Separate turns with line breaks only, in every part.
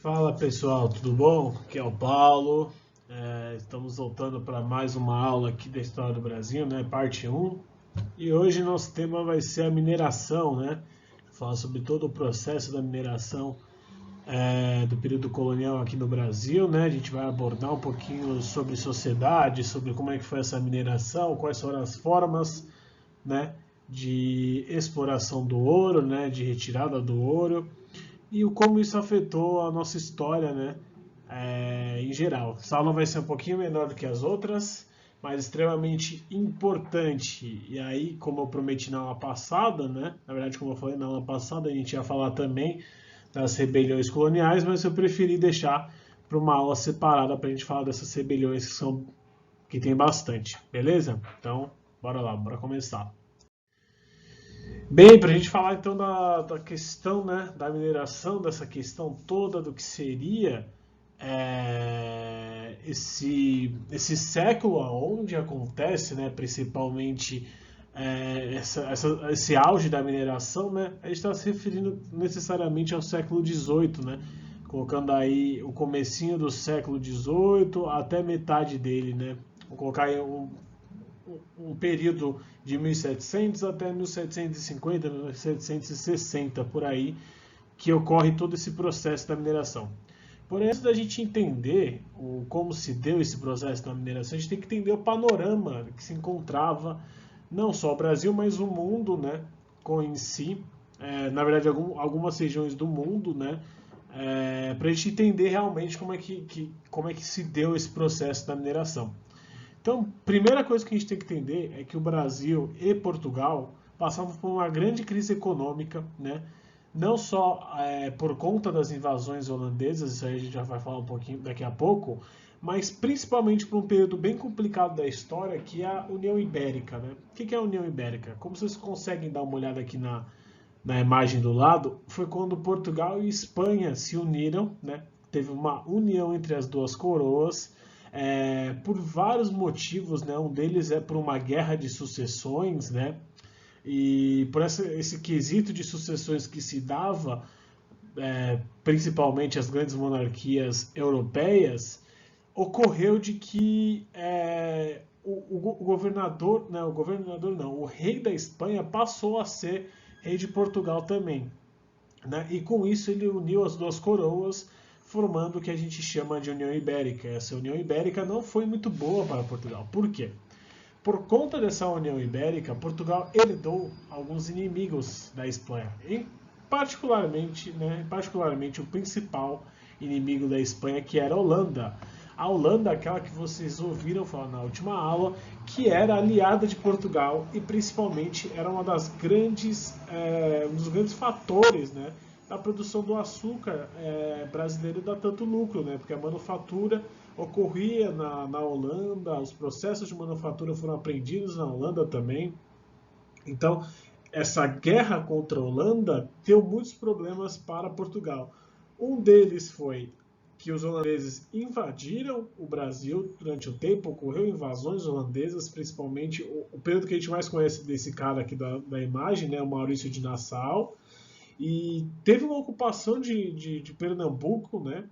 Fala pessoal, tudo bom? Aqui é o Paulo. Estamos voltando para mais uma aula aqui da História do Brasil, né? Parte um. E hoje nosso tema vai ser a mineração, né? Falar sobre todo o processo da mineração do período colonial aqui no Brasil, né? A gente vai abordar um pouquinho sobre sociedade, sobre como é que foi essa mineração, quais foram as formas, né? De exploração do ouro, né? De retirada do ouro e o como isso afetou a nossa história, né? Em geral. Essa aula vai ser um pouquinho menor do que as outras, mas extremamente importante. E aí, como eu prometi na aula passada, né? Na verdade, como eu falei na aula passada, a gente ia falar também das rebeliões coloniais, mas eu preferi deixar para uma aula separada para a gente falar dessas rebeliões que tem bastante, beleza? Então, bora lá, bora começar. Bem, para a gente falar então da questão, né, da mineração, dessa questão toda do que seria esse século onde acontece, né, principalmente esse auge da mineração, né, a gente está se referindo necessariamente ao século XVIII, né, colocando aí o comecinho do século XVIII até metade dele, né, vou colocar aí um período de 1700 até 1750, 1760 por aí, que ocorre todo esse processo da mineração. Por isso, da gente entender como se deu esse processo da mineração, a gente tem que entender o panorama que se encontrava não só o Brasil, mas o mundo, né, em si, na verdade algumas regiões do mundo, né, para a gente entender realmente como é que se deu esse processo da mineração. Então, primeira coisa que a gente tem que entender é que o Brasil e Portugal passavam por uma grande crise econômica, né? Não só por conta das invasões holandesas, isso aí a gente já vai falar um pouquinho daqui a pouco, mas principalmente por um período bem complicado da história, que é a União Ibérica, né? O que é a União Ibérica? Como vocês conseguem dar uma olhada aqui na imagem do lado, foi quando Portugal e Espanha se uniram, né? Teve uma união entre as duas coroas, por vários motivos, né? Um deles é por uma guerra de sucessões, né? E por esse quesito de sucessões que se dava, principalmente as grandes monarquias europeias, ocorreu de que o governador, não, o rei da Espanha passou a ser rei de Portugal também, né? E com isso ele uniu as duas coroas, formando o que a gente chama de União Ibérica. Essa União Ibérica não foi muito boa para Portugal. Por quê? Por conta dessa União Ibérica, Portugal herdou alguns inimigos da Espanha, e particularmente o principal inimigo da Espanha, que era a Holanda. A Holanda, aquela que vocês ouviram falar na última aula, que era aliada de Portugal e principalmente era uma das um dos grandes fatores, né, da produção do açúcar brasileiro e dá tanto lucro, né, porque a manufatura ocorria na Holanda, os processos de manufatura foram aprendidos na Holanda também. Então, essa guerra contra a Holanda deu muitos problemas para Portugal. Um deles foi que os holandeses invadiram o Brasil durante o tempo, ocorreu invasões holandesas, principalmente o período que a gente mais conhece desse cara aqui da imagem, né, o Maurício de Nassau, e teve uma ocupação de Pernambuco, né,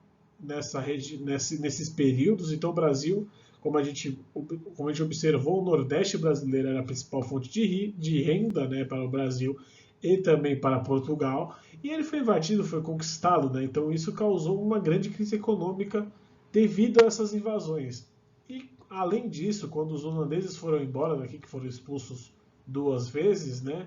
nesses períodos. Então o Brasil, como a gente observou, o Nordeste brasileiro era a principal fonte de renda, né, para o Brasil e também para Portugal, e ele foi invadido, foi conquistado, né, então isso causou uma grande crise econômica devido a essas invasões. E além disso, quando os holandeses foram embora daqui, que foram expulsos duas vezes, né,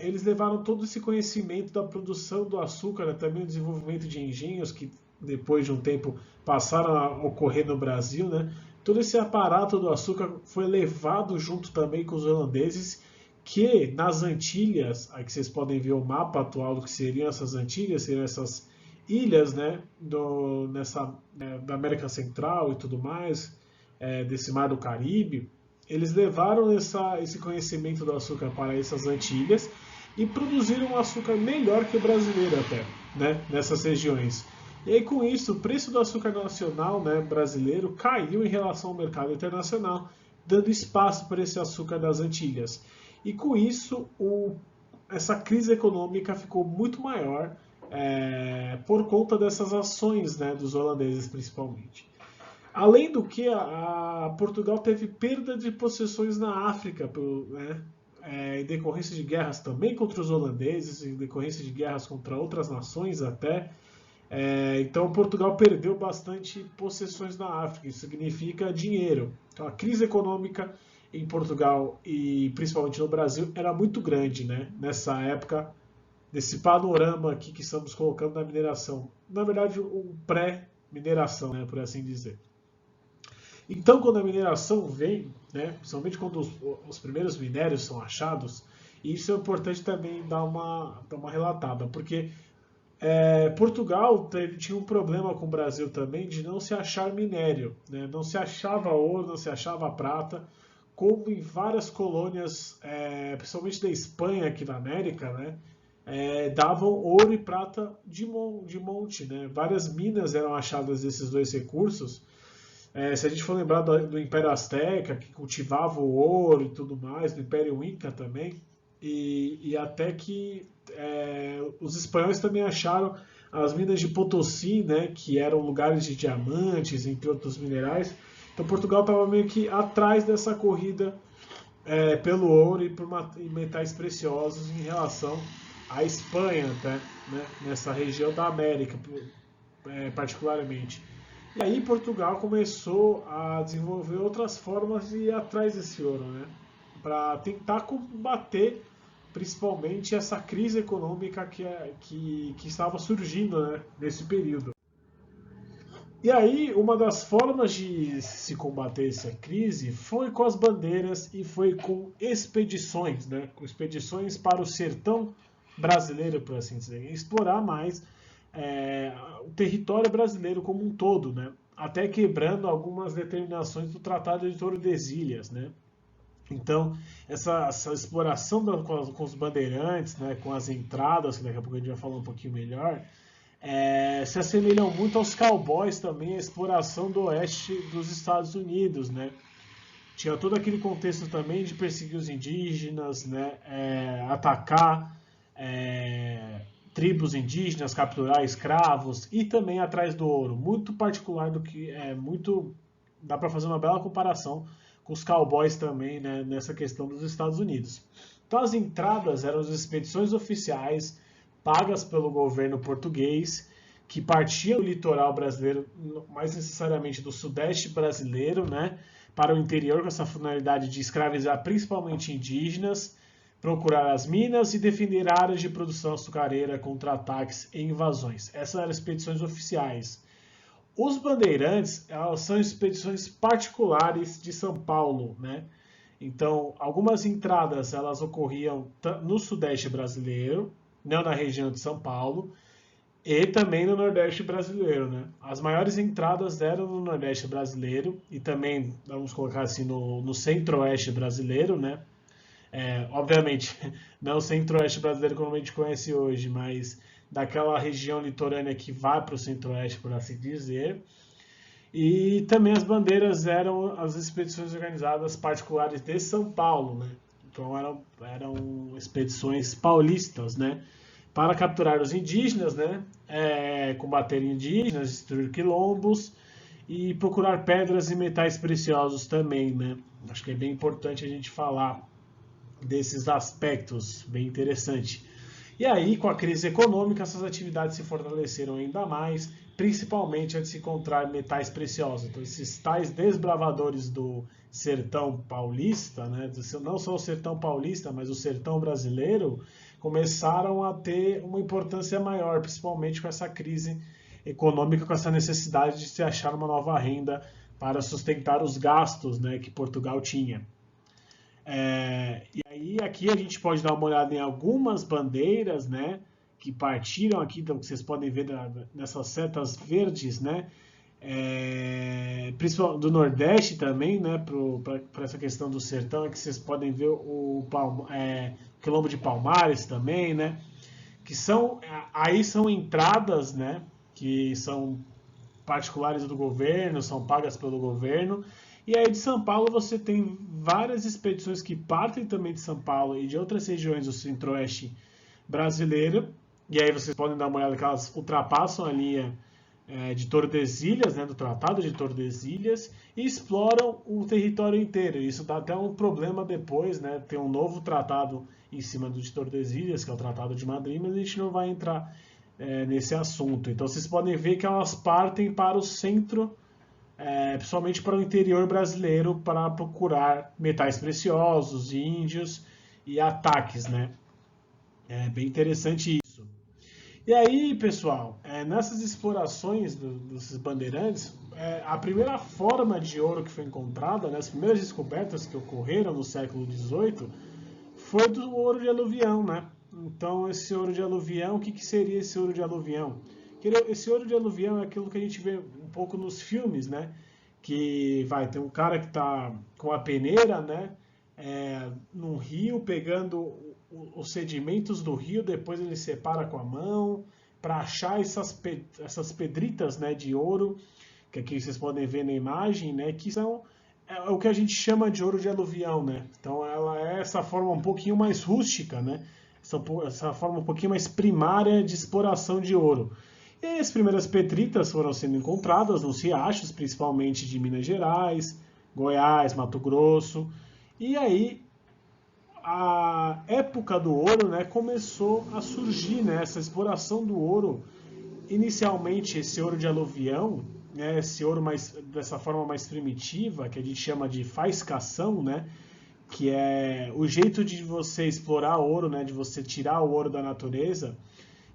eles levaram todo esse conhecimento da produção do açúcar, também o desenvolvimento de engenhos que depois de um tempo passaram a ocorrer no Brasil, né? Todo esse aparato do açúcar foi levado junto também com os holandeses, que nas Antilhas, aqui vocês podem ver o mapa atual do que seriam essas Antilhas, seriam essas ilhas, né, da América Central e tudo mais, desse mar do Caribe. Eles levaram esse conhecimento do açúcar para essas Antilhas e produziram um açúcar melhor que o brasileiro até, né, nessas regiões. E aí com isso o preço do açúcar nacional, né, brasileiro caiu em relação ao mercado internacional, dando espaço para esse açúcar das Antilhas. E com isso essa crise econômica ficou muito maior por conta dessas ações, né, dos holandeses principalmente. Além do que, a Portugal teve perda de possessões na África, né, em decorrência de guerras também contra os holandeses, em decorrência de guerras contra outras nações até. Então Portugal perdeu bastante possessões na África, isso significa dinheiro. Então a crise econômica em Portugal e principalmente no Brasil era muito grande, né? Nessa época, desse panorama aqui que estamos colocando na mineração. Na verdade, um pré-mineração, né, por assim dizer. Então, quando a mineração vem, né, principalmente quando os primeiros minérios são achados, e isso é importante também dar uma relatada, porque Portugal tinha um problema com o Brasil também de não se achar minério, né? Não se achava ouro, não se achava prata, como em várias colônias, principalmente da Espanha aqui na América, né? Davam ouro e prata de monte, né? Várias minas eram achadas desses dois recursos. Se a gente for lembrar do Império Azteca, que cultivava o ouro e tudo mais, do Império Inca também, e até que os espanhóis também acharam as minas de Potosí, né, que eram lugares de diamantes, entre outros minerais. Então Portugal estava meio que atrás dessa corrida pelo ouro e por metais preciosos em relação à Espanha, até, né, nessa região da América, particularmente. E aí Portugal começou a desenvolver outras formas de ir atrás desse ouro, né? Para tentar combater principalmente essa crise econômica que estava surgindo, né, nesse período. E aí, uma das formas de se combater essa crise foi com as bandeiras e foi com expedições, né? Com expedições para o sertão brasileiro, por assim dizer, explorar mais o território brasileiro como um todo, né? Até quebrando algumas determinações do Tratado de Tordesilhas, né? Então, essa exploração com os bandeirantes, né, com as entradas, que daqui a pouco a gente vai falar um pouquinho melhor, se assemelham muito aos cowboys também, a exploração do oeste dos Estados Unidos, né? Tinha todo aquele contexto também de perseguir os indígenas, né? Atacar tribos indígenas, capturar escravos e também atrás do ouro. Muito particular do que muito dá para fazer uma bela comparação com os cowboys também, né, nessa questão dos Estados Unidos. Então as entradas eram as expedições oficiais pagas pelo governo português que partiam do litoral brasileiro, mais necessariamente do sudeste brasileiro, né, para o interior com essa finalidade de escravizar principalmente indígenas, procurar as minas e defender áreas de produção açucareira contra ataques e invasões. Essas eram expedições oficiais. Os bandeirantes, elas são expedições particulares de São Paulo, né? Então, algumas entradas elas ocorriam no sudeste brasileiro, não na região de São Paulo, e também no Nordeste brasileiro, né? As maiores entradas eram no Nordeste brasileiro e também, vamos colocar assim, no Centro-Oeste brasileiro, né? Obviamente, não o Centro-Oeste brasileiro como a gente conhece hoje, mas daquela região litorânea que vai para o Centro-Oeste, por assim dizer. E também as bandeiras eram as expedições organizadas particulares de São Paulo, né? Então eram expedições paulistas, né? Para capturar os indígenas, né? Combater indígenas, destruir quilombos e procurar pedras e metais preciosos também, né? Acho que é bem importante a gente falar desses aspectos, bem interessante. E aí, com a crise econômica, essas atividades se fortaleceram ainda mais, principalmente a de se encontrar metais preciosos. Então, esses tais desbravadores do sertão paulista, né, não só o sertão paulista, mas o sertão brasileiro, começaram a ter uma importância maior, principalmente com essa crise econômica, com essa necessidade de se achar uma nova renda para sustentar os gastos, né, que Portugal tinha. E aí aqui a gente pode dar uma olhada em algumas bandeiras, né, que partiram aqui, então que vocês podem ver nessas setas verdes, né, principalmente do Nordeste também, né, para essa questão do sertão, é que vocês podem ver o Quilombo de Palmares também, né, que aí são entradas, né, que são particulares do governo, são pagas pelo governo. E aí de São Paulo você tem várias expedições que partem também de São Paulo e de outras regiões do centro-oeste brasileiro E aí vocês podem dar uma olhada que elas ultrapassam a linha de Tordesilhas, né, do Tratado de Tordesilhas, e exploram o território inteiro. Isso dá até um problema depois, né, ter um novo tratado em cima do de Tordesilhas, que é o Tratado de Madrid, mas a gente não vai entrar nesse assunto. Então vocês podem ver que elas partem para o centro, principalmente para o interior brasileiro, para procurar metais preciosos, índios e ataques, né? É bem interessante isso. E aí, pessoal, nessas explorações dos bandeirantes, a primeira forma de ouro que foi encontrada, né, as primeiras descobertas que ocorreram no século XVIII, foi do ouro de aluvião, né? Então, esse ouro de aluvião, o que seria esse ouro de aluvião? Esse ouro de aluvião é aquilo que a gente vê um pouco nos filmes, né? Que vai ter um cara que está com a peneira, né? Num rio, pegando os sedimentos do rio, depois ele separa com a mão para achar essas pedritas, né, de ouro, que aqui vocês podem ver na imagem, né, que são o que a gente chama de ouro de aluvião, né? Então ela é essa forma um pouquinho mais rústica, né? Essa forma um pouquinho mais primária de exploração de ouro. E as primeiras pedritas foram sendo encontradas nos riachos, principalmente de Minas Gerais, Goiás, Mato Grosso. E aí a época do ouro, né, começou a surgir, né, essa exploração do ouro. Inicialmente esse ouro de aluvião, né, esse ouro dessa forma mais primitiva, que a gente chama de faiscação, né, que é o jeito de você explorar ouro, né, de você tirar o ouro da natureza,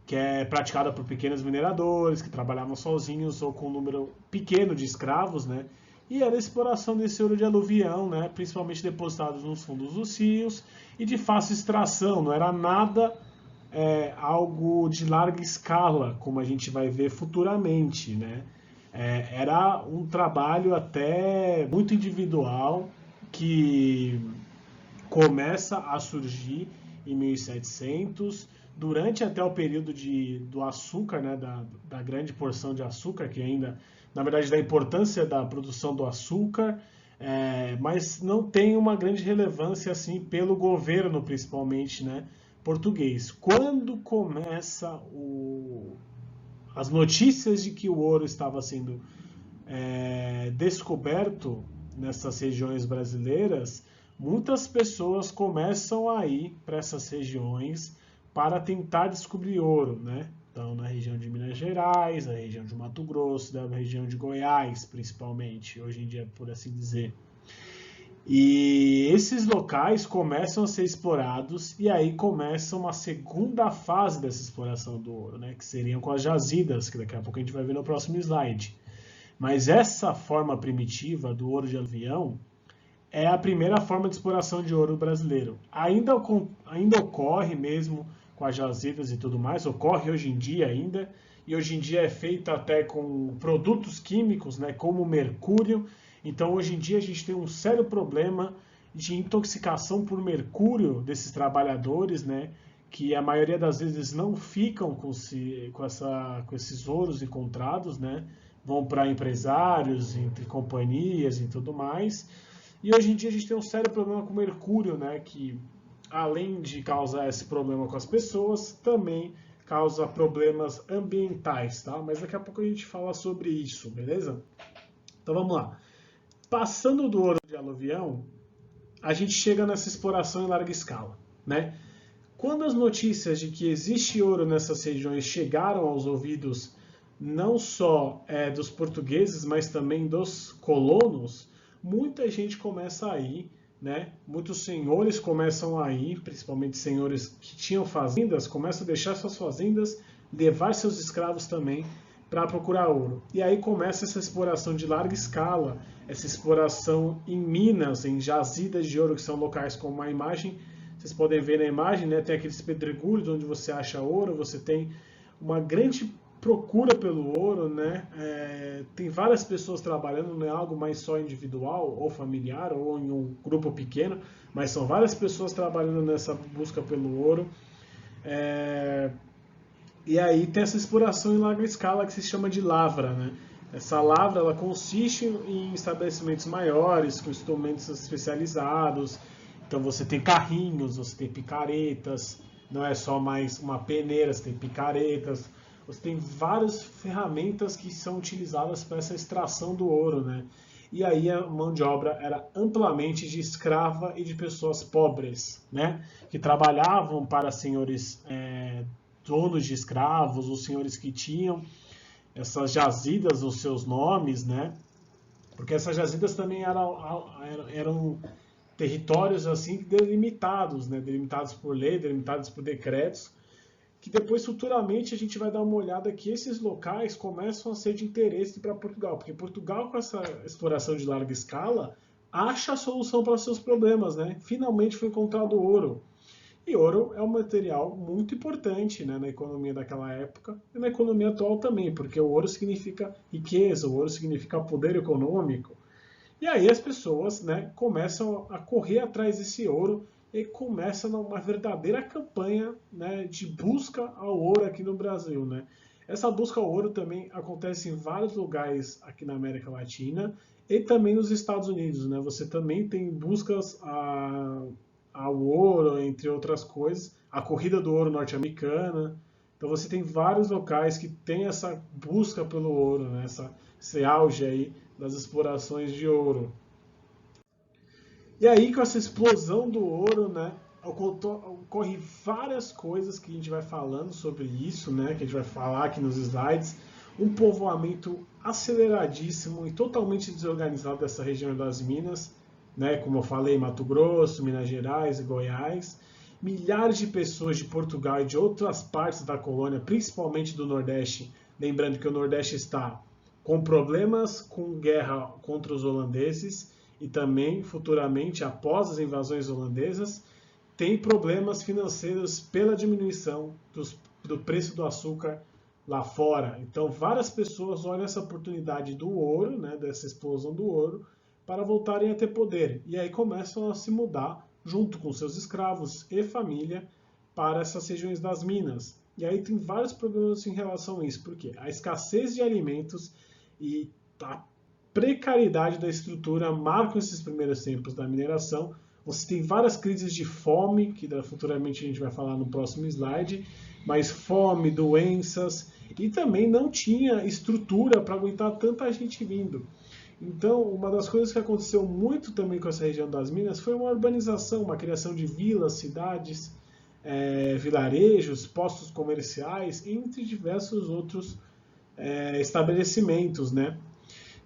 que é praticada por pequenos mineradores que trabalhavam sozinhos ou com um número pequeno de escravos, né? E era a exploração desse ouro de aluvião, né? Principalmente depositados nos fundos dos rios e de fácil extração, não era nada algo de larga escala, como a gente vai ver futuramente, né? Era um trabalho até muito individual que começa a surgir em 1700, durante até o período do açúcar, né, da grande porção de açúcar, que ainda, na verdade, da importância da produção do açúcar, mas não tem uma grande relevância assim pelo governo, principalmente, né, português. Quando começa as notícias de que o ouro estava sendo descoberto nessas regiões brasileiras, muitas pessoas começam a ir para essas regiões para tentar descobrir ouro, né? Então, na região de Minas Gerais, na região de Mato Grosso, na região de Goiás, principalmente, hoje em dia, por assim dizer. E esses locais começam a ser explorados e aí começa uma segunda fase dessa exploração do ouro, né? Que seriam com as jazidas, que daqui a pouco a gente vai ver no próximo slide. Mas essa forma primitiva do ouro de aluvião é a primeira forma de exploração de ouro brasileiro. Ainda ocorre mesmo com as jazidas e tudo mais, ocorre hoje em dia ainda, e hoje em dia é feita até com produtos químicos, né, como o mercúrio. Então hoje em dia a gente tem um sério problema de intoxicação por mercúrio desses trabalhadores, né, que a maioria das vezes não ficam com esses ouros encontrados, né, vão para empresários, entre companhias e tudo mais. E hoje em dia a gente tem um sério problema com o mercúrio, né, que além de causar esse problema com as pessoas, também causa problemas ambientais, tá? Mas daqui a pouco a gente fala sobre isso, beleza? Então vamos lá. Passando do ouro de aluvião, a gente chega nessa exploração em larga escala, né? Quando as notícias de que existe ouro nessas regiões chegaram aos ouvidos não só dos portugueses, mas também dos colonos, muita gente começa a ir, né? Muitos senhores começam a ir, principalmente senhores que tinham fazendas, começam a deixar suas fazendas, levar seus escravos também para procurar ouro. E aí começa essa exploração de larga escala, essa exploração em minas, em jazidas de ouro, que são locais como a imagem. Vocês podem ver na imagem, né? Tem aqueles pedregulhos onde você acha ouro, você tem uma grande procura pelo ouro, né? Tem várias pessoas trabalhando, não é algo mais só individual ou familiar ou em um grupo pequeno, mas são várias pessoas trabalhando nessa busca pelo ouro. E aí tem essa exploração em larga escala que se chama de lavra, né? Essa lavra ela consiste em estabelecimentos maiores, com instrumentos especializados. Então você tem carrinhos, você tem picaretas, não é só mais uma peneira, você tem picaretas, você tem várias ferramentas que são utilizadas para essa extração do ouro, né? E aí a mão de obra era amplamente de escrava e de pessoas pobres, né? Que trabalhavam para senhores donos de escravos, os senhores que tinham essas jazidas nos seus nomes, né? Porque essas jazidas também eram territórios assim delimitados, né? Delimitados por lei, delimitados por decretos, que depois futuramente a gente vai dar uma olhada que esses locais começam a ser de interesse para Portugal, porque Portugal com essa exploração de larga escala acha a solução para os seus problemas, né? Finalmente foi encontrado ouro. E ouro é um material muito importante, né, na economia daquela época e na economia atual também, porque o ouro significa riqueza, o ouro significa poder econômico. E aí as pessoas, né, começam a correr atrás desse ouro e começa uma verdadeira campanha, né, de busca ao ouro aqui no Brasil, né? Essa busca ao ouro também acontece em vários lugares aqui na América Latina e também nos Estados Unidos, né? Você também tem buscas ao ouro, entre outras coisas, a corrida do ouro norte-americana. Então você tem vários locais que tem essa busca pelo ouro, né? Esse auge aí das explorações de ouro. E aí, com essa explosão do ouro, né, ocorre várias coisas que a gente vai falando sobre isso, né, que a gente vai falar aqui nos slides. Um povoamento aceleradíssimo e totalmente desorganizado dessa região das Minas, né, como eu falei, Mato Grosso, Minas Gerais e Goiás. Milhares de pessoas de Portugal e de outras partes da colônia, principalmente do Nordeste, lembrando que o Nordeste está com problemas com guerra contra os holandeses, e também, futuramente, após as invasões holandesas, tem problemas financeiros pela diminuição do preço do açúcar lá fora. Então, várias pessoas olham essa oportunidade do ouro, né, dessa explosão do ouro, para voltarem a ter poder. E aí começam a se mudar, junto com seus escravos e família, para essas regiões das minas. E aí tem vários problemas em relação a isso, porque a escassez de alimentos e a precariedade da estrutura marcam esses primeiros tempos da mineração. Você tem várias crises de fome, que futuramente a gente vai falar no próximo slide, mas fome, doenças, e também não tinha estrutura para aguentar tanta gente vindo. Então, uma das coisas que aconteceu muito também com essa região das Minas foi uma urbanização, uma criação de vilas, cidades, vilarejos, postos comerciais, entre diversos outros estabelecimentos, né?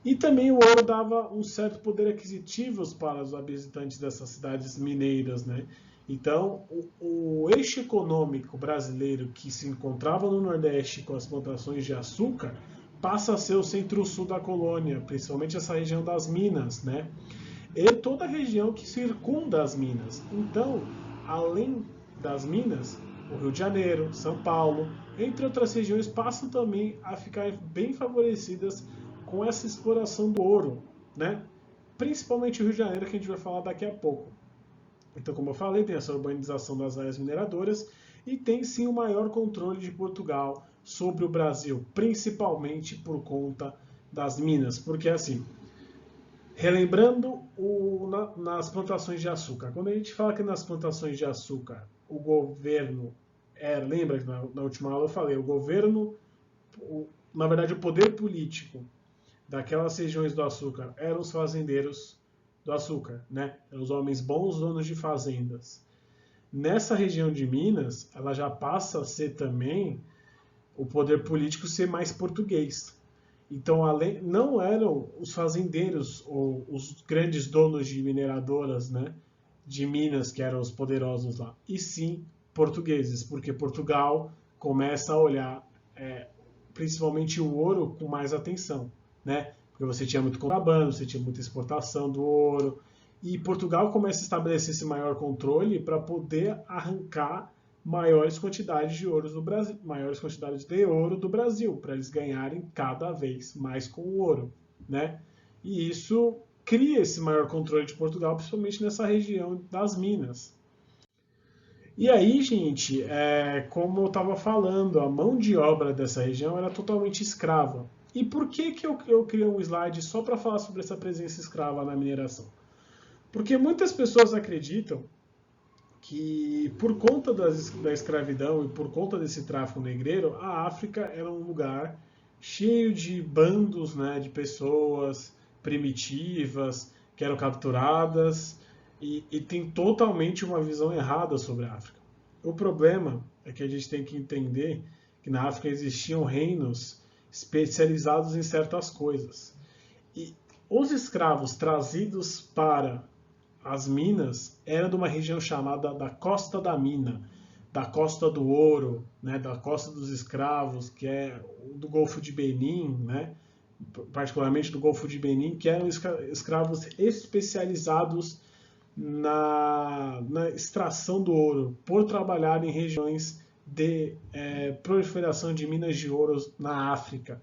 E também o ouro dava um certo poder aquisitivo para os habitantes dessas cidades mineiras, né? Então, o eixo econômico brasileiro que se encontrava no Nordeste com as plantações de açúcar passa a ser o centro-sul da colônia, principalmente essa região das Minas, né? E toda a região que circunda as Minas. Então, além das Minas, o Rio de Janeiro, São Paulo, entre outras regiões, passam também a ficar bem favorecidas com essa exploração do ouro, né? Principalmente o Rio de Janeiro, que a gente vai falar daqui a pouco. Então, como eu falei, tem essa urbanização das áreas mineradoras e tem sim o maior controle de Portugal sobre o Brasil, principalmente por conta das minas. Porque assim, relembrando nas plantações de açúcar, quando a gente fala que nas plantações de açúcar o governo, lembra que na última aula eu falei, o governo, na verdade o poder político daquelas regiões do açúcar eram os fazendeiros do açúcar, né? Eram os homens bons, donos de fazendas. Nessa região de Minas, ela já passa a ser também o poder político ser mais português. Então, não eram os fazendeiros ou os grandes donos de mineradoras, né, de Minas que eram os poderosos lá, e sim portugueses, porque Portugal começa a olhar principalmente o ouro com mais atenção, né? Porque você tinha muito contrabando, você tinha muita exportação do ouro, e Portugal começa a estabelecer esse maior controle para poder arrancar maiores quantidades de ouro do Brasil, maiores quantidades de ouro do Brasil, para eles ganharem cada vez mais com o ouro, né? E isso cria esse maior controle de Portugal, principalmente nessa região das Minas. E aí, gente, como eu estava falando, a mão de obra dessa região era totalmente escrava. E por que eu criei um slide só para falar sobre essa presença escrava na mineração? Porque muitas pessoas acreditam que por conta da escravidão e por conta desse tráfico negreiro, a África era um lugar cheio de bandos, né, de pessoas primitivas que eram capturadas e tem totalmente uma visão errada sobre a África. O problema é que a gente tem que entender que na África existiam reinos especializados em certas coisas. E os escravos trazidos para as minas eram de uma região chamada da Costa da Mina, da Costa do Ouro, né, da Costa dos Escravos, que é do Golfo de Benin, né, particularmente do Golfo de Benin, que eram escravos especializados na extração do ouro, por trabalhar em regiões de proliferação de minas de ouro na África.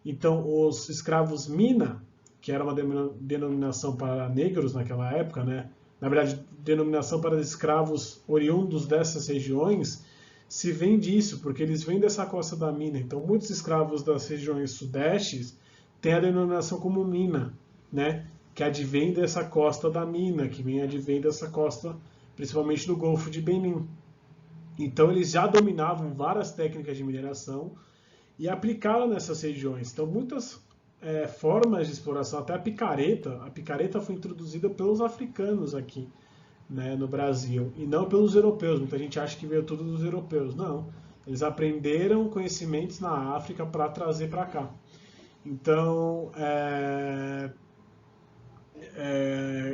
Então, os escravos mina, que era uma denominação para negros naquela época, né? Na verdade, denominação para escravos oriundos dessas regiões, se vem disso, porque eles vêm dessa costa da mina. Então, muitos escravos das regiões sudestes têm a denominação como mina, né? Que advém dessa costa da mina, que advém dessa costa, principalmente do Golfo de Benin. Então, eles já dominavam várias técnicas de mineração e aplicaram nessas regiões. Então, muitas formas de exploração, até a picareta foi introduzida pelos africanos aqui, né, no Brasil, e não pelos europeus. Muita gente acha que veio tudo dos europeus. Não, eles aprenderam conhecimentos na África para trazer para cá. Então,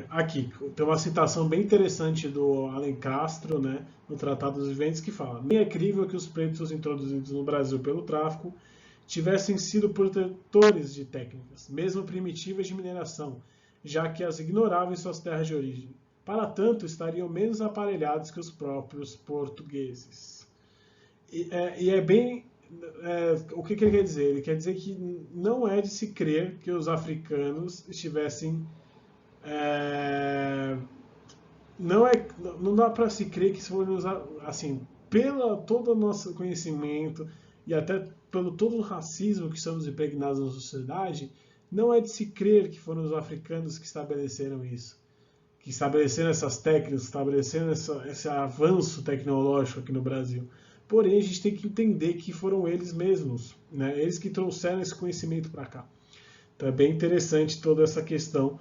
aqui tem uma citação bem interessante do Alencastro, né, no Tratado dos Viventes, que fala: nem é crível que os pretos introduzidos no Brasil pelo tráfico tivessem sido protetores de técnicas, mesmo primitivas de mineração, já que as ignoravam em suas terras de origem. Para tanto, estariam menos aparelhados que os próprios portugueses. O que ele quer dizer? Ele quer dizer que não é de se crer que os africanos estivessem... não dá para se crer que se for usar, assim, pelo todo o nosso conhecimento e até pelo todo o racismo que estamos impregnados na sociedade, não é de se crer que foram os africanos que estabeleceram isso, que estabeleceram essas técnicas, estabeleceram esse avanço tecnológico aqui no Brasil. Porém, a gente tem que entender que foram eles mesmos, né? Eles que trouxeram esse conhecimento para cá. Então é bem interessante toda essa questão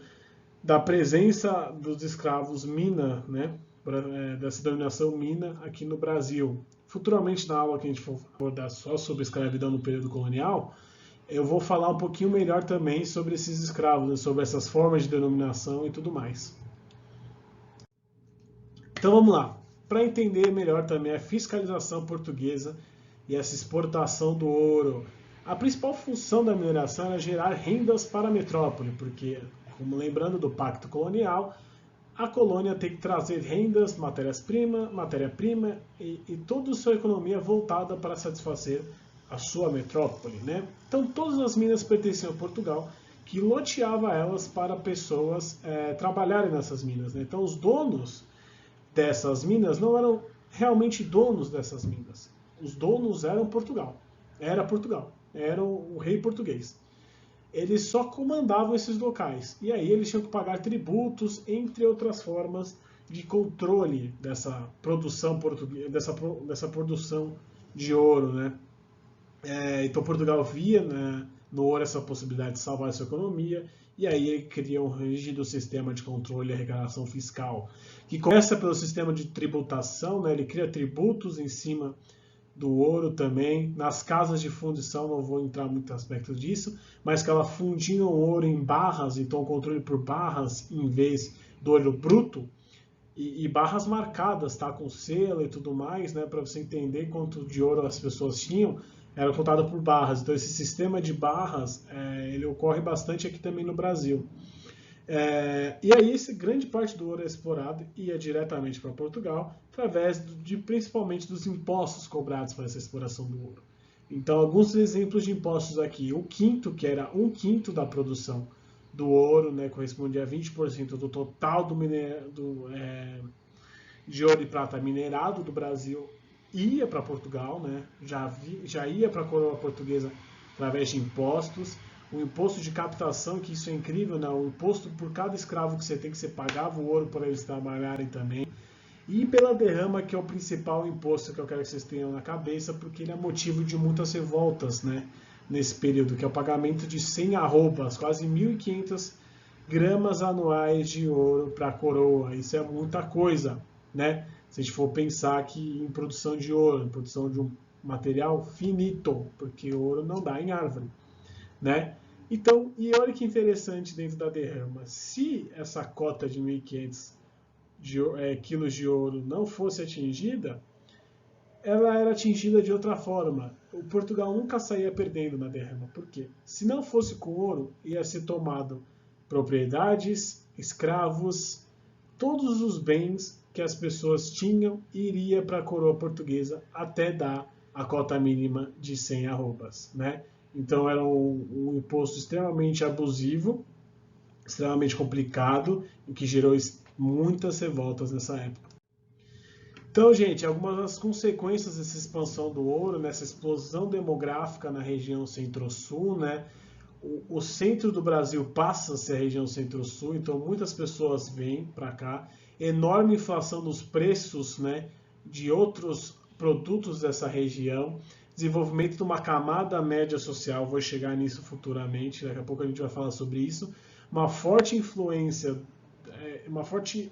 da presença dos escravos mina, né? Dessa denominação mina aqui no Brasil. Futuramente, na aula que a gente for abordar só sobre escravidão no período colonial, eu vou falar um pouquinho melhor também sobre esses escravos, né? Sobre essas formas de denominação e tudo mais. Então vamos lá. Para entender melhor também a fiscalização portuguesa e essa exportação do ouro, a principal função da mineração era gerar rendas para a metrópole, porque, como lembrando do Pacto Colonial, a colônia tem que trazer rendas, matéria-prima e toda a sua economia voltada para satisfazer a sua metrópole, né? Então todas as minas pertenciam a Portugal, que loteava elas para pessoas trabalharem nessas minas, né? Então os donos dessas minas não eram realmente donos dessas minas. Os donos eram Portugal. Era o rei português. Eles só comandavam esses locais. E aí eles tinham que pagar tributos, entre outras formas de controle dessa produção portuguesa, dessa produção de ouro, né? Então Portugal via, né, no ouro essa possibilidade de salvar a sua economia, e aí ele cria um rígido sistema de controle e arrecadação fiscal, que começa pelo sistema de tributação, né? Ele cria tributos em cima do ouro também, nas casas de fundição, não vou entrar muito no aspecto disso, mas que ela fundiam o ouro em barras, então o controle por barras em vez do ouro bruto, e barras marcadas, tá, com selo e tudo mais, né, para você entender quanto de ouro as pessoas tinham, era contado por barras. Então esse sistema de barras, ele ocorre bastante aqui também no Brasil. E aí grande parte do ouro é explorado e ia diretamente para Portugal, através principalmente dos impostos cobrados para essa exploração do ouro. Então, alguns exemplos de impostos aqui. O quinto, que era 1/5 da produção do ouro, né, correspondia a 20% do total de ouro e prata minerado do Brasil, ia para Portugal, né, já ia para a coroa portuguesa através de impostos. O imposto de captação, que isso é incrível, né? O imposto por cada escravo que você tem, que você pagava o ouro para eles trabalharem também. E pela derrama, que é o principal imposto que eu quero que vocês tenham na cabeça, porque ele é motivo de muitas revoltas, né, nesse período, que é o pagamento de 100 arrobas, quase 1.500 gramas anuais de ouro para a coroa. Isso é muita coisa, né? Se a gente for pensar aqui em produção de ouro, em produção de um material finito, porque ouro não dá em árvore, né? Então, e olha que interessante dentro da derrama, se essa cota de 1.500 quilos de ouro não fosse atingida, ela era atingida de outra forma. O Portugal nunca saía perdendo na derrama. Por quê? Se não fosse com ouro, ia ser tomado propriedades, escravos, todos os bens que as pessoas tinham iria para a coroa portuguesa até dar a cota mínima de 100 arrobas, né? Então era um imposto extremamente abusivo, extremamente complicado e que gerou muitas revoltas nessa época. Então, gente, algumas das consequências dessa expansão do ouro, nessa explosão demográfica na região centro-sul, né? O centro do Brasil passa a ser a região centro-sul, então muitas pessoas vêm para cá. Enorme inflação nos preços, né, de outros produtos dessa região. Desenvolvimento de uma camada média social, vou chegar nisso futuramente, daqui a pouco a gente vai falar sobre isso. Uma forte influência, uma forte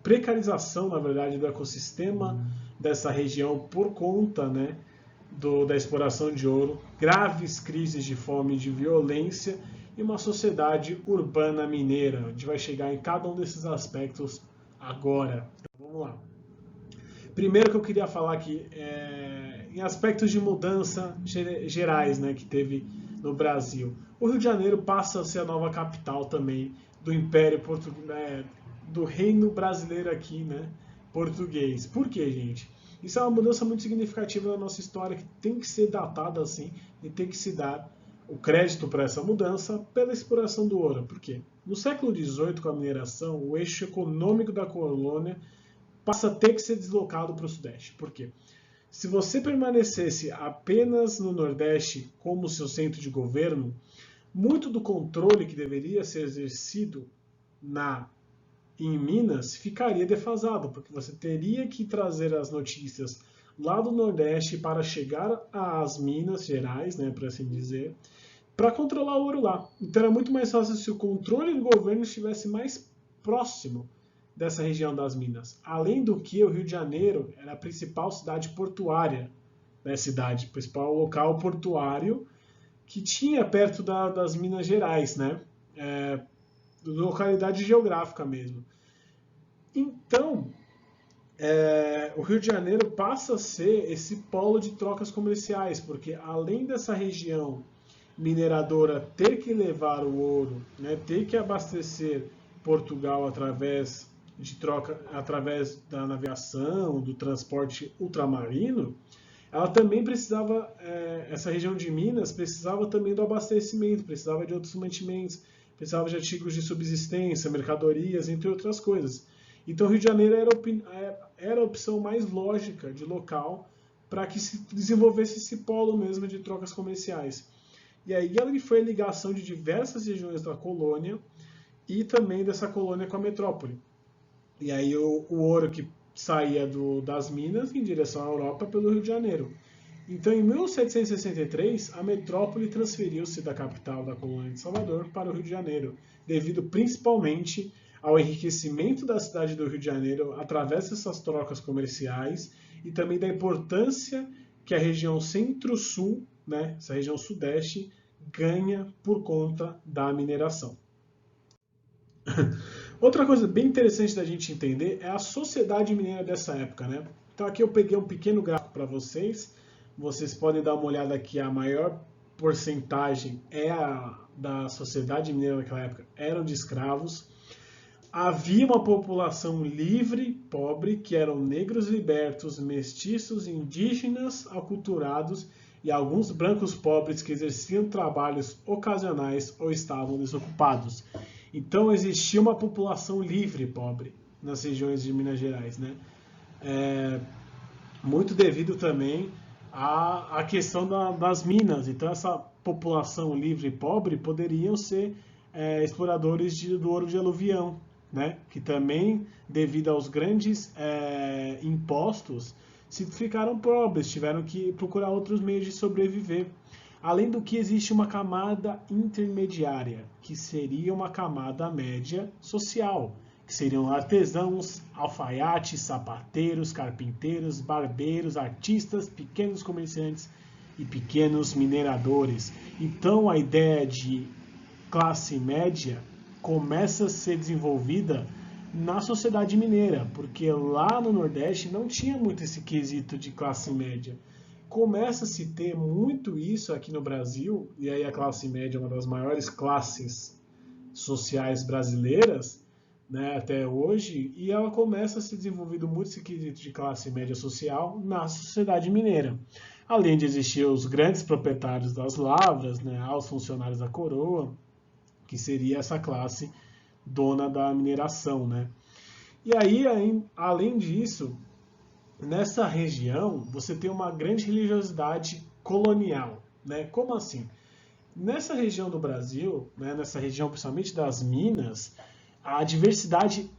precarização, na verdade, do ecossistema dessa região por conta, né, da exploração de ouro, graves crises de fome e de violência e uma sociedade urbana mineira. A gente vai chegar em cada um desses aspectos agora. Então, vamos lá. Primeiro que eu queria falar aqui em aspectos de mudança gerais, né, que teve no Brasil. O Rio de Janeiro passa a ser a nova capital também do Império Português, do Reino Brasileiro aqui, né, português. Por quê, gente? Isso é uma mudança muito significativa na nossa história, que tem que ser datada assim, e tem que se dar o crédito para essa mudança pela exploração do ouro. Por quê? No século XVIII, com a mineração, o eixo econômico da colônia passa a ter que ser deslocado para o Sudeste. Por quê? Se você permanecesse apenas no Nordeste como seu centro de governo, muito do controle que deveria ser exercido em Minas ficaria defasado, porque você teria que trazer as notícias lá do Nordeste para chegar às Minas Gerais, né, para assim dizer, para controlar o ouro lá. Então era muito mais fácil se o controle do governo estivesse mais próximo dessa região das Minas. Além do que, o Rio de Janeiro era a principal cidade portuária da cidade, principal local portuário que tinha perto das Minas Gerais, né? Localidade geográfica mesmo. Então, o Rio de Janeiro passa a ser esse polo de trocas comerciais, porque além dessa região mineradora ter que levar o ouro, né, ter que abastecer Portugal através da navegação, do transporte ultramarino, ela também precisava, essa região de Minas precisava também do abastecimento, precisava de outros mantimentos, precisava de artigos de subsistência, mercadorias, entre outras coisas. Então, o Rio de Janeiro era a opção mais lógica de local para que se desenvolvesse esse polo mesmo de trocas comerciais. E aí ele foi a ligação de diversas regiões da colônia e também dessa colônia com a metrópole. E aí o ouro que saía das Minas em direção à Europa pelo Rio de Janeiro. Então, em 1763, a metrópole transferiu-se da capital da colônia de Salvador para o Rio de Janeiro, devido principalmente ao enriquecimento da cidade do Rio de Janeiro através dessas trocas comerciais e também da importância que a região centro-sul, né, essa região sudeste, ganha por conta da mineração. Outra coisa bem interessante da gente entender é a sociedade mineira dessa época, né? Então aqui eu peguei um pequeno gráfico para vocês. Vocês podem dar uma olhada aqui, a maior porcentagem da sociedade mineira naquela época eram de escravos. Havia uma população livre, pobre, que eram negros libertos, mestiços, indígenas, aculturados e alguns brancos pobres que exerciam trabalhos ocasionais ou estavam desocupados. Então existia uma população livre pobre nas regiões de Minas Gerais, né? Muito devido também à questão das minas. Então essa população livre e pobre poderiam ser exploradores do ouro de aluvião, né, que também, devido aos grandes impostos, se ficaram pobres, tiveram que procurar outros meios de sobreviver. Além do que, existe uma camada intermediária, que seria uma camada média social, que seriam artesãos, alfaiates, sapateiros, carpinteiros, barbeiros, artistas, pequenos comerciantes e pequenos mineradores. Então a ideia de classe média começa a ser desenvolvida na sociedade mineira, porque lá no Nordeste não tinha muito esse quesito de classe média. Começa a se ter muito isso aqui no Brasil, e aí a classe média é uma das maiores classes sociais brasileiras, né, até hoje, e ela começa a ser desenvolvido muito esse quesito de classe média social na sociedade mineira. Além de existir os grandes proprietários das lavras, né, os funcionários da coroa, que seria essa classe dona da mineração, né? E aí, além disso, nessa região, você tem uma grande religiosidade colonial, né? Como assim? Nessa região do Brasil, né, nessa região principalmente das Minas, a diversidade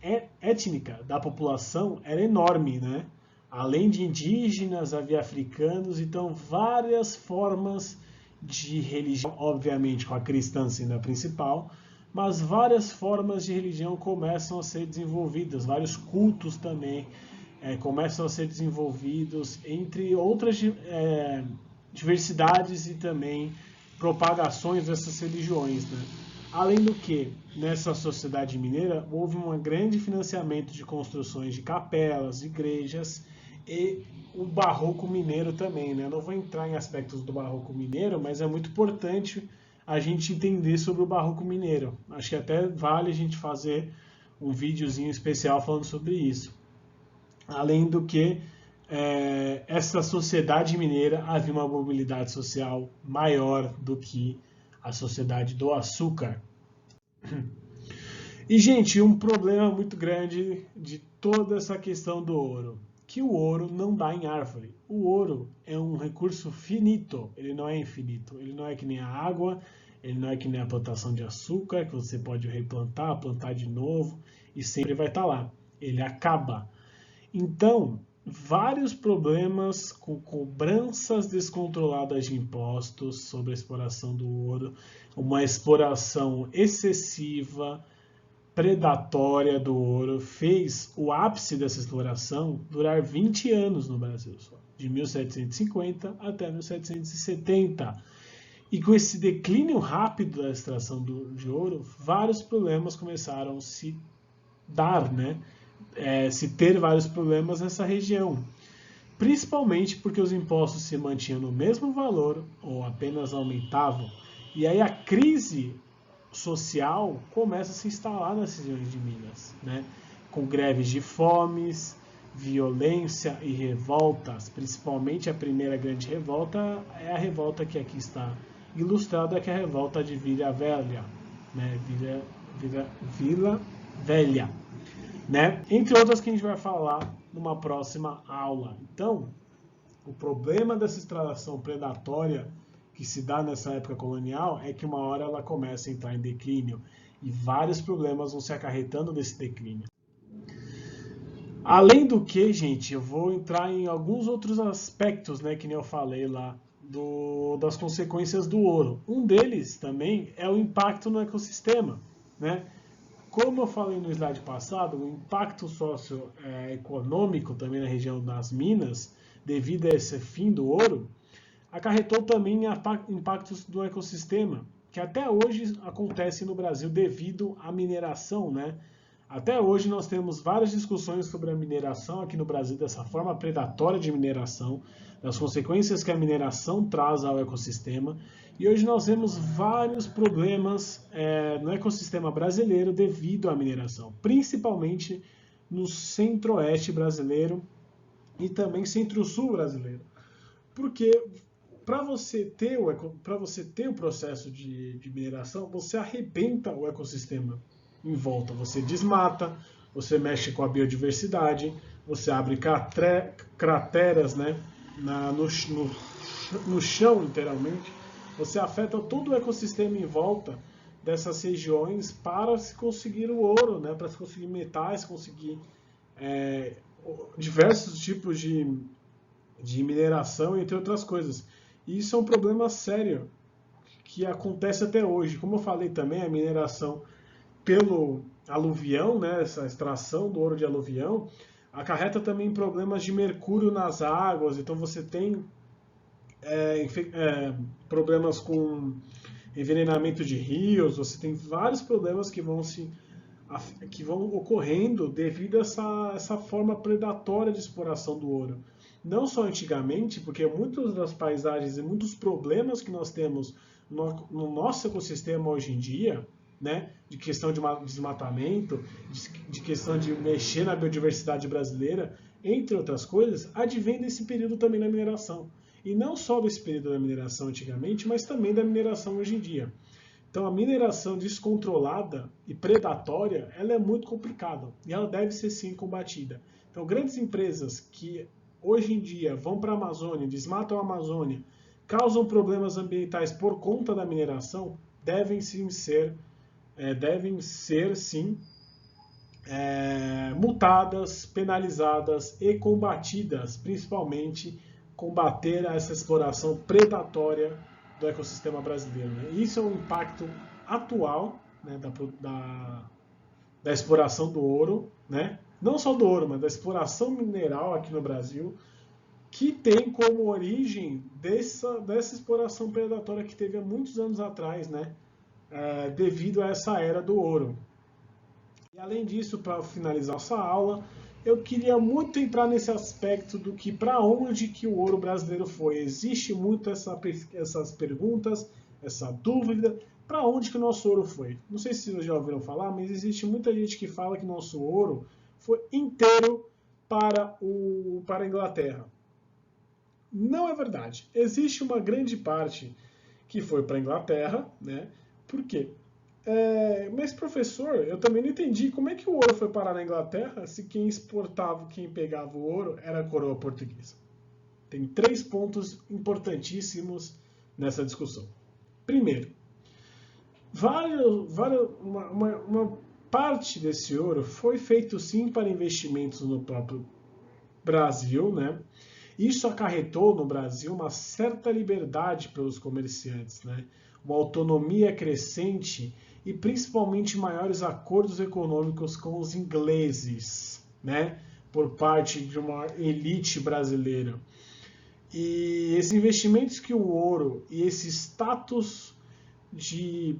étnica da população era enorme, né? Além de indígenas, havia africanos, então várias formas de religião, obviamente com a cristã sendo a principal, mas várias formas de religião começam a ser desenvolvidas, vários cultos também começam a ser desenvolvidos, entre outras diversidades e também propagações dessas religiões, né? Além do que, nessa sociedade mineira, houve um grande financiamento de construções de capelas, igrejas e o barroco mineiro também, né? Eu não vou entrar em aspectos do barroco mineiro, mas é muito importante a gente entender sobre o barroco mineiro. Acho que até vale a gente fazer um videozinho especial falando sobre isso. Além do que, essa sociedade mineira havia uma mobilidade social maior do que a sociedade do açúcar. E, gente, um problema muito grande de toda essa questão do ouro, que o ouro não dá em árvore. O ouro é um recurso finito, ele não é infinito. Ele não é que nem a água, ele não é que nem a plantação de açúcar, que você pode replantar, plantar de novo e sempre vai estar lá. Ele acaba. Então, vários problemas com cobranças descontroladas de impostos sobre a exploração do ouro, uma exploração excessiva, predatória do ouro, fez o ápice dessa exploração durar 20 anos no Brasil só, de 1750 até 1770. E com esse declínio rápido da extração de ouro, vários problemas começaram a se dar, né? Se ter vários problemas nessa região, principalmente porque os impostos se mantinham no mesmo valor ou apenas aumentavam, e aí a crise social começa a se instalar nas regiões de Minas, né? Com greves de fomes, violência e revoltas, principalmente a primeira grande revolta é a revolta que aqui está ilustrada, que é a revolta de Vila Velha, né? Vila Velha, né? Entre outras que a gente vai falar numa próxima aula. Então, o problema dessa extração predatória que se dá nessa época colonial é que uma hora ela começa a entrar em declínio e vários problemas vão se acarretando nesse declínio. Além do que, gente, eu vou entrar em alguns outros aspectos, né, que nem eu falei lá, das consequências do ouro. Um deles também é o impacto no ecossistema, né? Como eu falei no slide passado, o impacto socioeconômico também na região das Minas, devido a esse fim do ouro, acarretou também impactos do ecossistema, que até hoje acontece no Brasil devido à mineração, né? Até hoje nós temos várias discussões sobre a mineração aqui no Brasil, dessa forma predatória de mineração, das consequências que a mineração traz ao ecossistema. E hoje nós vemos vários problemas no ecossistema brasileiro devido à mineração, principalmente no centro-oeste brasileiro e também centro-sul brasileiro. Porque para você ter o processo de mineração, você arrebenta o ecossistema em volta. Você desmata, você mexe com a biodiversidade, você abre crateras, né, no chão, literalmente. Você afeta todo o ecossistema em volta dessas regiões para se conseguir o ouro, né? Para se conseguir metais, conseguir diversos tipos de mineração, entre outras coisas. E isso é um problema sério que acontece até hoje. Como eu falei também, a mineração pelo aluvião, né, essa extração do ouro de aluvião, acarreta também problemas de mercúrio nas águas. Então você tem problemas com envenenamento de rios, você tem vários problemas que vão ocorrendo devido a essa forma predatória de exploração do ouro. Não só antigamente, porque muitas das paisagens e muitos problemas que nós temos no nosso ecossistema hoje em dia, né, de questão de desmatamento, de questão de mexer na biodiversidade brasileira, entre outras coisas, advém desse período também da mineração. E não só desse período da mineração antigamente, mas também da mineração hoje em dia. Então a mineração descontrolada e predatória, ela é muito complicada e ela deve ser sim combatida. Então grandes empresas que hoje em dia vão para a Amazônia, desmatam a Amazônia, causam problemas ambientais por conta da mineração, devem ser multadas, penalizadas e combatidas, principalmente combater essa exploração predatória do ecossistema brasileiro. Né? Isso é um impacto atual, né, da exploração do ouro, né? Não só do ouro, mas da exploração mineral aqui no Brasil, que tem como origem dessa exploração predatória que teve há muitos anos atrás, né? Devido a essa era do ouro. E além disso, para finalizar essa aula, eu queria muito entrar nesse aspecto do que para onde que o ouro brasileiro foi. Existe muito essas perguntas, essa dúvida, para onde que o nosso ouro foi. Não sei se vocês já ouviram falar, mas existe muita gente que fala que nosso ouro foi inteiro para a Inglaterra. Não é verdade. Existe uma grande parte que foi para a Inglaterra, né? Por quê? Mas, professor, eu também não entendi como é que o ouro foi parar na Inglaterra se quem exportava, quem pegava o ouro era a coroa portuguesa. Tem 3 pontos importantíssimos nessa discussão. Primeiro, uma parte desse ouro foi feito sim para investimentos no próprio Brasil, né? Isso acarretou no Brasil uma certa liberdade pelos comerciantes, né? Uma autonomia crescente e principalmente maiores acordos econômicos com os ingleses, né? Por parte de uma elite brasileira. E esses investimentos que o ouro e esse status de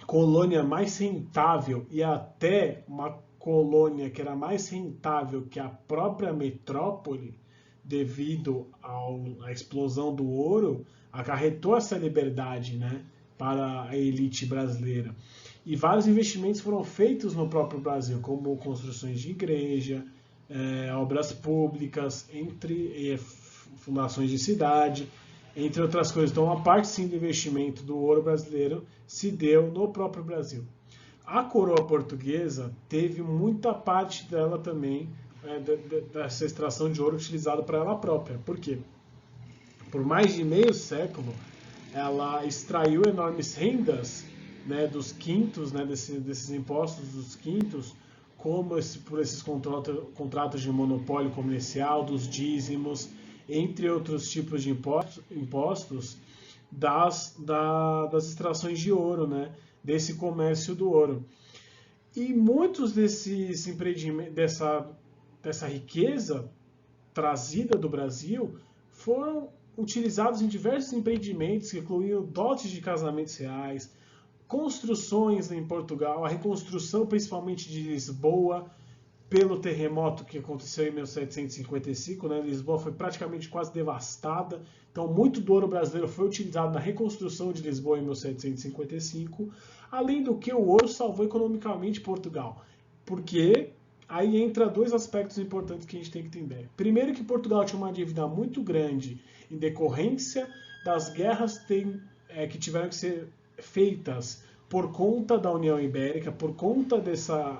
colônia mais rentável e até uma colônia que era mais rentável que a própria metrópole, devido à explosão do ouro, acarretou essa liberdade, né, para a elite brasileira. E vários investimentos foram feitos no próprio Brasil, como construções de igreja, obras públicas, fundações de cidade, entre outras coisas. Então, uma parte sim do investimento do ouro brasileiro se deu no próprio Brasil. A coroa portuguesa teve muita parte dela também, dessa extração de ouro utilizada para ela própria. Por quê? Por mais de meio século, ela extraiu enormes rendas, né, dos quintos, né, desses impostos dos quintos, como por esses contratos de monopólio comercial, dos dízimos, entre outros tipos de impostos das extrações de ouro, né, desse comércio do ouro. E muitos desses empreendimentos, dessa riqueza trazida do Brasil, foram utilizados em diversos empreendimentos que incluíam dotes de casamentos reais, construções em Portugal, a reconstrução principalmente de Lisboa, pelo terremoto que aconteceu em 1755, né? Lisboa foi praticamente quase devastada, então muito do ouro brasileiro foi utilizado na reconstrução de Lisboa em 1755, além do que o ouro salvou economicamente Portugal, porque aí entra 2 aspectos importantes que a gente tem que entender. Primeiro, que Portugal tinha uma dívida muito grande em decorrência das guerras que tiveram que ser feitas por conta da União Ibérica, por conta dessa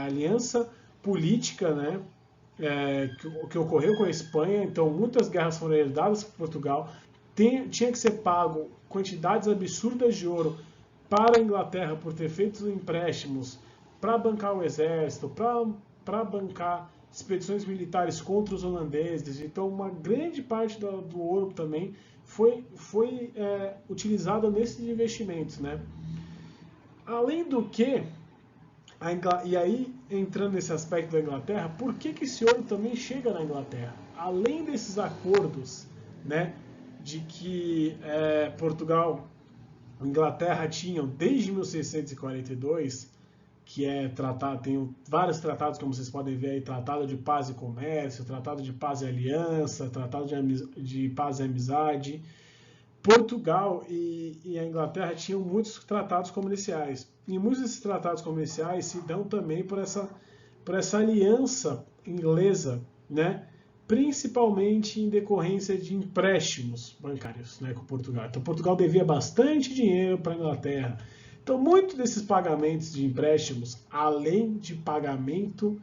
aliança política, né, que ocorreu com a Espanha. Então muitas guerras foram herdadas por Portugal, tinha que ser pago quantidades absurdas de ouro para a Inglaterra por ter feito empréstimos para bancar o exército, para bancar expedições militares contra os holandeses. Então, uma grande parte do ouro também foi utilizada nesses investimentos, né? Além do que, e aí entrando nesse aspecto da Inglaterra, por que esse ouro também chega na Inglaterra? Além desses acordos, né, de que Portugal e Inglaterra tinham desde 1642, que tem vários tratados, como vocês podem ver aí, Tratado de Paz e Comércio, Tratado de Paz e Aliança, Tratado de Paz e Amizade. Portugal e a Inglaterra tinham muitos tratados comerciais. E muitos desses tratados comerciais se dão também por essa aliança inglesa, né? Principalmente em decorrência de empréstimos bancários, né, com Portugal. Então, Portugal devia bastante dinheiro para a Inglaterra. Então, muitos desses pagamentos de empréstimos, além de pagamento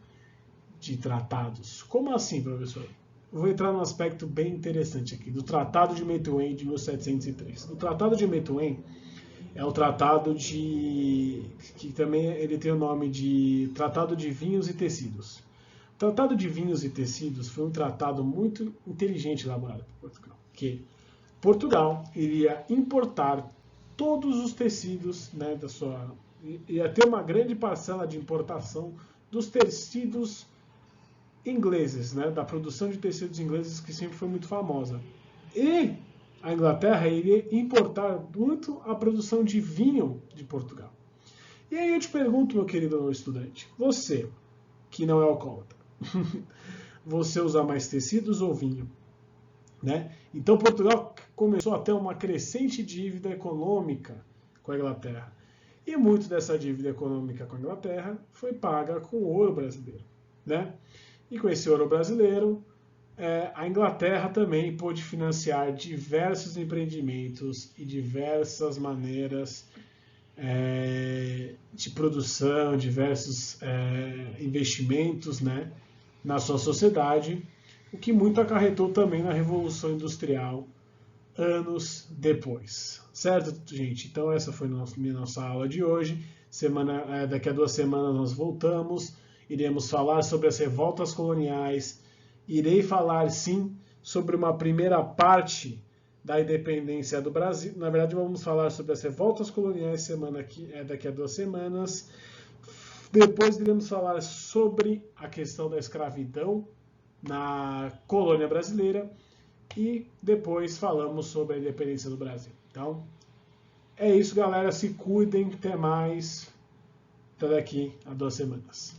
de tratados. Como assim, professor? Vou entrar num aspecto bem interessante aqui, do Tratado de Methuen de 1703. O Tratado de Methuen é o tratado que também ele tem o nome de Tratado de Vinhos e Tecidos. O Tratado de Vinhos e Tecidos foi um tratado muito inteligente elaborado por Portugal, que Portugal iria importar todos os tecidos, né, ia ter uma grande parcela de importação dos tecidos ingleses, né, da produção de tecidos ingleses, que sempre foi muito famosa. E a Inglaterra iria importar muito a produção de vinho de Portugal. E aí eu te pergunto, meu querido estudante, você, que não é alcoólatra, você usa mais tecidos ou vinho? Né? Então Portugal começou a ter uma crescente dívida econômica com a Inglaterra. E muito dessa dívida econômica com a Inglaterra foi paga com o ouro brasileiro. Né? E com esse ouro brasileiro, a Inglaterra também pôde financiar diversos empreendimentos e diversas maneiras de produção, diversos investimentos, né, na sua sociedade, o que muito acarretou também na Revolução Industrial anos depois. Certo, gente? Então essa foi nossa aula de hoje. Daqui a 2 semanas nós voltamos. Iremos falar sobre as revoltas coloniais. Irei falar, sim, sobre uma primeira parte da independência do Brasil. Na verdade, vamos falar sobre as revoltas coloniais daqui a 2 semanas. Depois iremos falar sobre a questão da escravidão na colônia brasileira. E depois falamos sobre a independência do Brasil. Então, é isso, galera. Se cuidem. Até mais. Até daqui a 2 semanas.